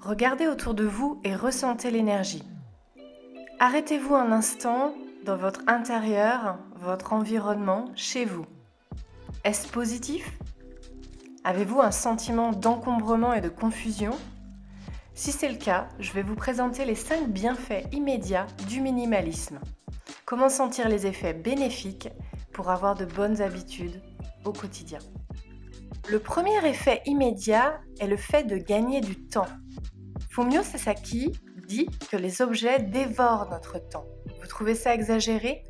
Regardez autour de vous et ressentez l'énergie. Arrêtez-vous un instant dans votre intérieur, votre environnement, chez vous. Est-ce positif? Avez-vous un sentiment d'encombrement et de confusion? Si c'est le cas, je vais vous présenter les 5 bienfaits immédiats du minimalisme. Comment sentir les effets bénéfiques pour avoir de bonnes habitudes au quotidien. Le premier effet immédiat est le fait de gagner du temps. Fumio Sasaki dit que les objets dévorent notre temps. Vous trouvez ça exagéré?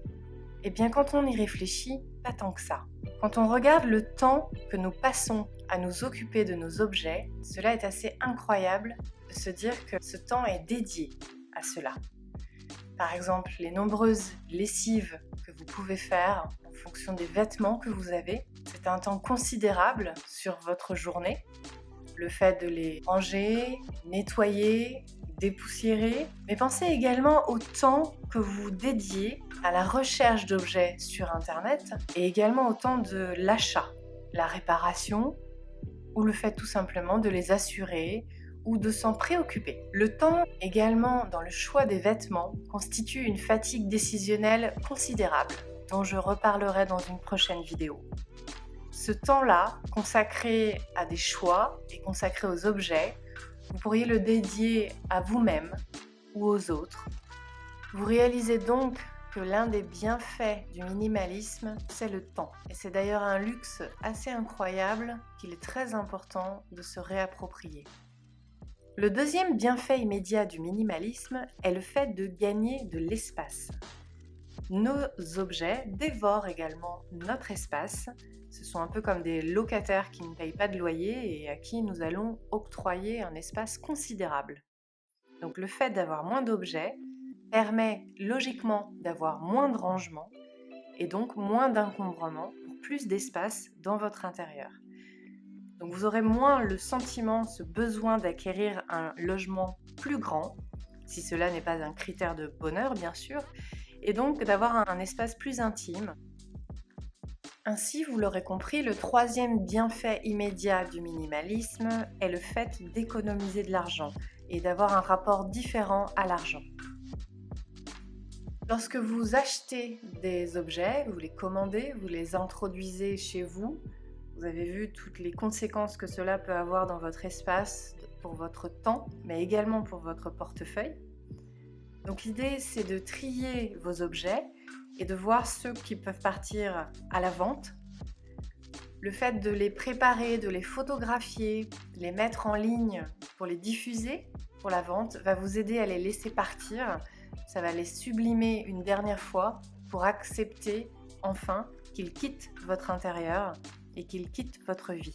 Eh bien, quand on y réfléchit, pas tant que ça. Quand on regarde le temps que nous passons à nous occuper de nos objets, cela est assez incroyable de se dire que ce temps est dédié à cela. Par exemple, les nombreuses lessives que vous pouvez faire en fonction des vêtements que vous avez, c'est un temps considérable sur votre journée. Le fait de les ranger, nettoyer, dépoussiérer, mais pensez également au temps que vous dédiez à la recherche d'objets sur Internet et également au temps de l'achat, la réparation ou le fait tout simplement de les assurer ou de s'en préoccuper. Le temps également dans le choix des vêtements constitue une fatigue décisionnelle considérable dont je reparlerai dans une prochaine vidéo. Ce temps-là, consacré à des choix et consacré aux objets, vous pourriez le dédier à vous-même ou aux autres. Vous réalisez donc que l'un des bienfaits du minimalisme, c'est le temps. Et c'est d'ailleurs un luxe assez incroyable qu'il est très important de se réapproprier. Le deuxième bienfait immédiat du minimalisme est le fait de gagner de l'espace. Nos objets dévorent également notre espace. Ce sont un peu comme des locataires qui ne payent pas de loyer et à qui nous allons octroyer un espace considérable. Donc le fait d'avoir moins d'objets permet logiquement d'avoir moins de rangement et donc moins d'encombrement pour plus d'espace dans votre intérieur. Donc vous aurez moins le sentiment, ce besoin d'acquérir un logement plus grand, si cela n'est pas un critère de bonheur bien sûr, et donc d'avoir un espace plus intime. Ainsi, vous l'aurez compris, le troisième bienfait immédiat du minimalisme est le fait d'économiser de l'argent et d'avoir un rapport différent à l'argent. Lorsque vous achetez des objets, vous les commandez, vous les introduisez chez vous, vous avez vu toutes les conséquences que cela peut avoir dans votre espace, pour votre temps, mais également pour votre portefeuille. Donc l'idée, c'est de trier vos objets et de voir ceux qui peuvent partir à la vente. Le fait de les préparer, de les photographier, de les mettre en ligne pour les diffuser pour la vente va vous aider à les laisser partir. Ça va les sublimer une dernière fois pour accepter enfin qu'ils quittent votre intérieur et qu'ils quittent votre vie.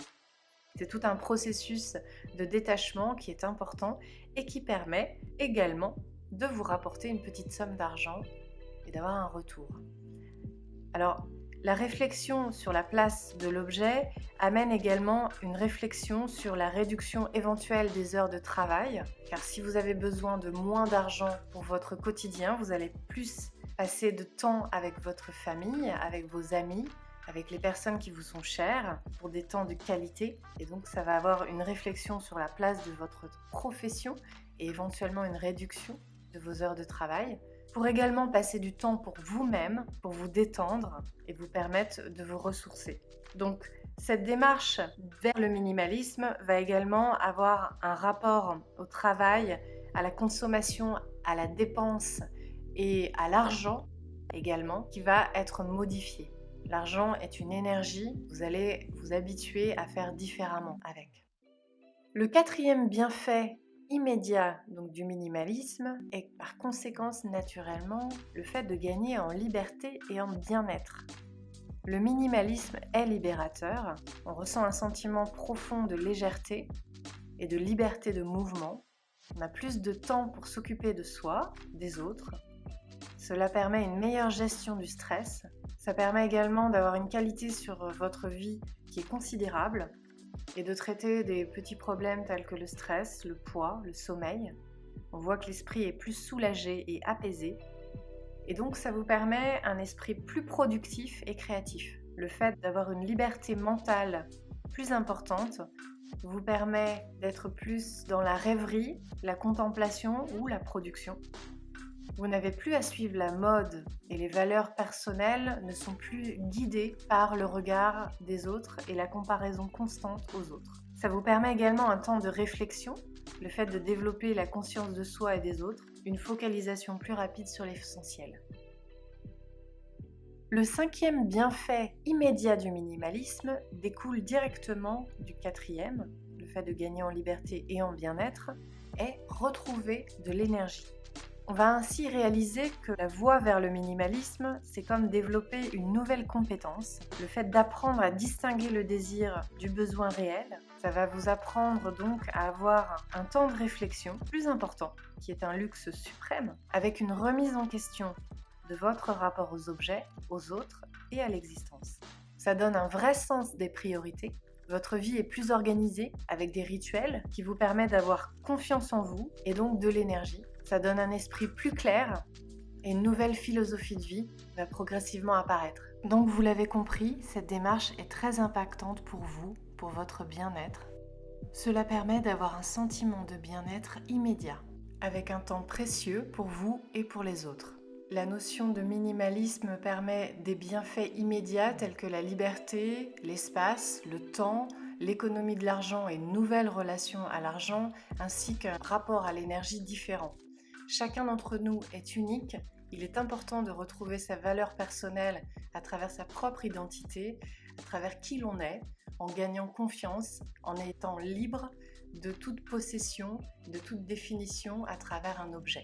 C'est tout un processus de détachement qui est important et qui permet également de vous rapporter une petite somme d'argent et d'avoir un retour. Alors, la réflexion sur la place de l'objet amène également une réflexion sur la réduction éventuelle des heures de travail, car si vous avez besoin de moins d'argent pour votre quotidien, vous allez plus passer de temps avec votre famille, avec vos amis, avec les personnes qui vous sont chères, pour des temps de qualité. Et donc, ça va avoir une réflexion sur la place de votre profession et éventuellement une réduction de vos heures de travail, pour également passer du temps pour vous-même, pour vous détendre et vous permettre de vous ressourcer. Donc, cette démarche vers le minimalisme va également avoir un rapport au travail, à la consommation, à la dépense et à l'argent également, qui va être modifié. L'argent est une énergie, vous allez vous habituer à faire différemment avec. Le quatrième bienfait immédiat donc, du minimalisme est par conséquence naturellement le fait de gagner en liberté et en bien-être. Le minimalisme est libérateur, on ressent un sentiment profond de légèreté et de liberté de mouvement, on a plus de temps pour s'occuper de soi, des autres. Cela permet une meilleure gestion du stress, ça permet également d'avoir une qualité sur votre vie qui est considérable, et de traiter des petits problèmes tels que le stress, le poids, le sommeil. On voit que l'esprit est plus soulagé et apaisé. Et donc ça vous permet un esprit plus productif et créatif. Le fait d'avoir une liberté mentale plus importante vous permet d'être plus dans la rêverie, la contemplation ou la production. Vous n'avez plus à suivre la mode et les valeurs personnelles ne sont plus guidées par le regard des autres et la comparaison constante aux autres. Ça vous permet également un temps de réflexion, le fait de développer la conscience de soi et des autres, une focalisation plus rapide sur l'essentiel. Le 5e bienfait immédiat du minimalisme découle directement du 4e, le fait de gagner en liberté et en bien-être, est retrouver de l'énergie. On va ainsi réaliser que la voie vers le minimalisme, c'est comme développer une nouvelle compétence, le fait d'apprendre à distinguer le désir du besoin réel. Ça va vous apprendre donc à avoir un temps de réflexion plus important, qui est un luxe suprême, avec une remise en question de votre rapport aux objets, aux autres et à l'existence. Ça donne un vrai sens des priorités. Votre vie est plus organisée avec des rituels qui vous permettent d'avoir confiance en vous et donc de l'énergie. Ça donne un esprit plus clair et une nouvelle philosophie de vie va progressivement apparaître. Donc vous l'avez compris, cette démarche est très impactante pour vous, pour votre bien-être. Cela permet d'avoir un sentiment de bien-être immédiat, avec un temps précieux pour vous et pour les autres. La notion de minimalisme permet des bienfaits immédiats tels que la liberté, l'espace, le temps, l'économie de l'argent et une nouvelle relation à l'argent, ainsi qu'un rapport à l'énergie différent. Chacun d'entre nous est unique, il est important de retrouver sa valeur personnelle à travers sa propre identité, à travers qui l'on est, en gagnant confiance, en étant libre de toute possession, de toute définition à travers un objet.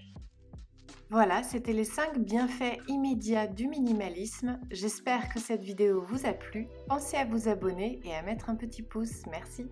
Voilà, c'était les 5 bienfaits immédiats du minimalisme. J'espère que cette vidéo vous a plu. Pensez à vous abonner et à mettre un petit pouce. Merci.